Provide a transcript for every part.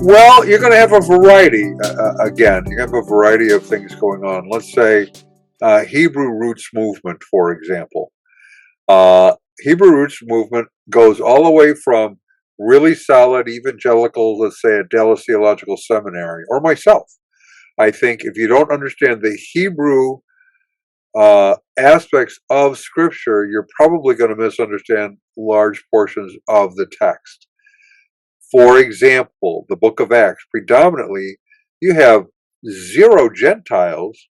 Well, you're going to have a variety. Again, you have a variety of things going on. Let's say Hebrew roots movement, for example. Hebrew roots movement goes all the way from really solid evangelicals, let's say at Dallas Theological Seminary, or myself. I think if you don't understand the Hebrew aspects of Scripture, you're probably going to misunderstand large portions of the text. For example, the book of Acts, predominantly, you have zero Gentiles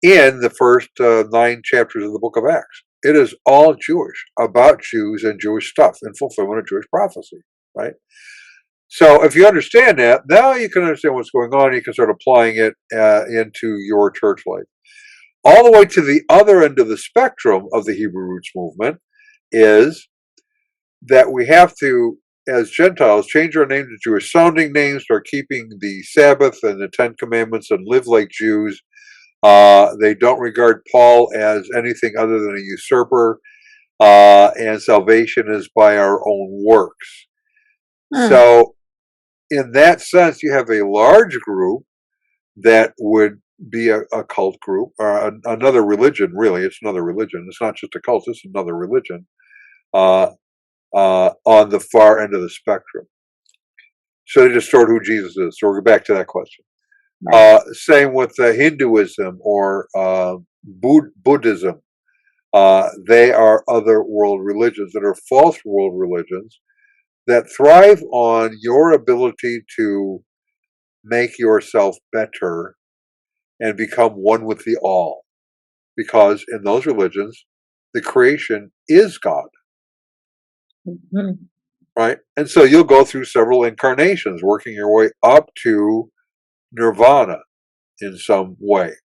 in the first 9 chapters of the book of Acts. It is all Jewish, about Jews and Jewish stuff in fulfillment of Jewish prophecy, right? So if you understand that, now you can understand what's going on. You can start applying it into your church life. All the way to the other end of the spectrum of the Hebrew roots movement is that we have to, as Gentiles, change our name to Jewish sounding names, start keeping the Sabbath and the Ten Commandments, and live like Jews. They don't regard Paul as anything other than a usurper, and salvation is by our own works. So, in that sense, you have a large group that would be a cult group, or another religion, really. It's another religion. It's not just a cult, it's another religion on the far end of the spectrum. So they distort who Jesus is. So we're back to that question. Right. Same with Hinduism or Buddhism. They are other world religions that are false world religions that thrive on your ability to make yourself better and become one with the all. Because in those religions, the creation is God. Mhm. Right? And so you'll go through several incarnations, working your way up to nirvana in some way.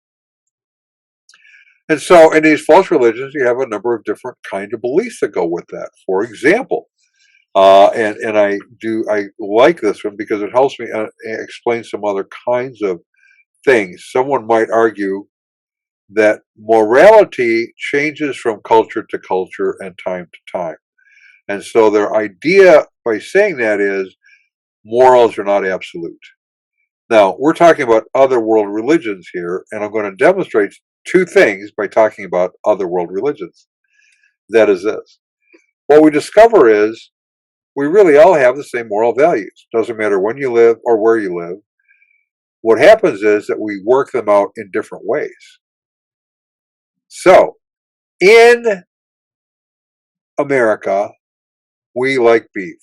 And so in these false religions, you have a number of different kind of beliefs that go with that. For example, and I like this one because it helps me explain some other kinds of things. Someone might argue that morality changes from culture to culture and time to time. And so their idea by saying that is morals are not absolute. Now, we're talking about other world religions here, and I'm going to demonstrate two things by talking about other world religions. That is this. What we discover is we really all have the same moral values. Doesn't matter when you live or where you live. What happens is that we work them out in different ways. So, in America, we like beef.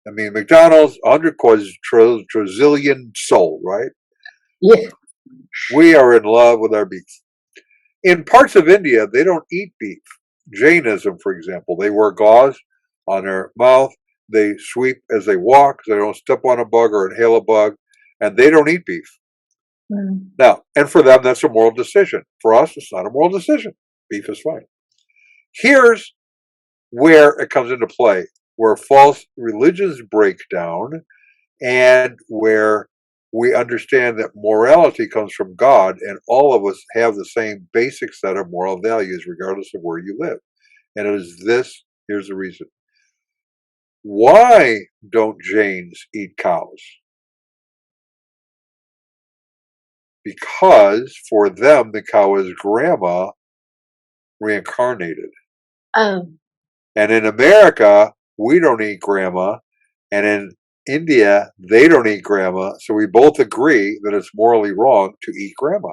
I mean, McDonald's, 100 trillion sold, right? Yeah. We are in love with our beef. In parts of India, they don't eat beef. Jainism, for example, they wear gauze on their mouth. They sweep as they walk, so they don't step on a bug or inhale a bug, and they don't eat beef. Mm. Now, and for them, that's a moral decision. For us, it's not a moral decision. Beef is fine. Here's where it comes into play, where false religions break down and where we understand that morality comes from God and all of us have the same basic set of moral values regardless of where you live. And it is this, here's the reason. Why don't Jains eat cows? Because for them, the cow is grandma reincarnated. Um. And in America, we don't eat grandma. And in India, they don't eat grandma. So we both agree that it's morally wrong to eat grandma.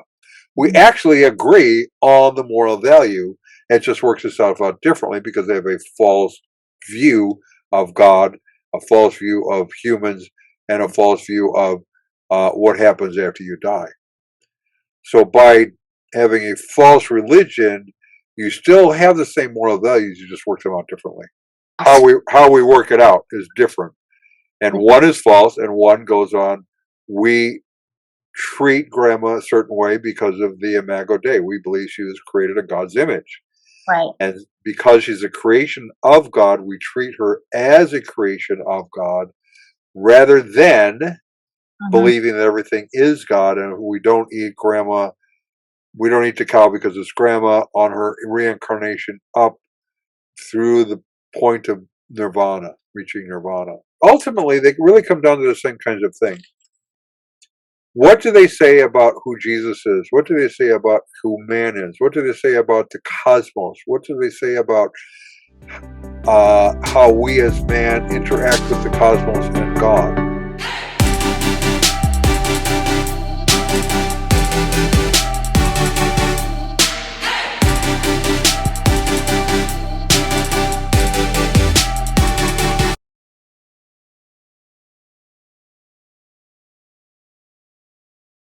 We actually agree on the moral value. It just works itself out differently because they have a false view of God, a false view of humans, and a false view of what happens after you die. So by having a false religion, you still have the same moral values. You just work them out differently. How we work it out is different, and one is false, and one goes on. We treat grandma a certain way because of the Imago Dei. We believe she was created in God's image. Right. And because she's a creation of God, we treat her as a creation of God rather than believing that everything is God. And we don't eat grandma, we don't eat the cow because it's grandma on her reincarnation up through the point of nirvana, reaching nirvana. Ultimately, they really come down to the same kinds of things. What do they say about who Jesus is? What do they say about who man is? What do they say about the cosmos? What do they say about how we as man interact with the cosmos and God?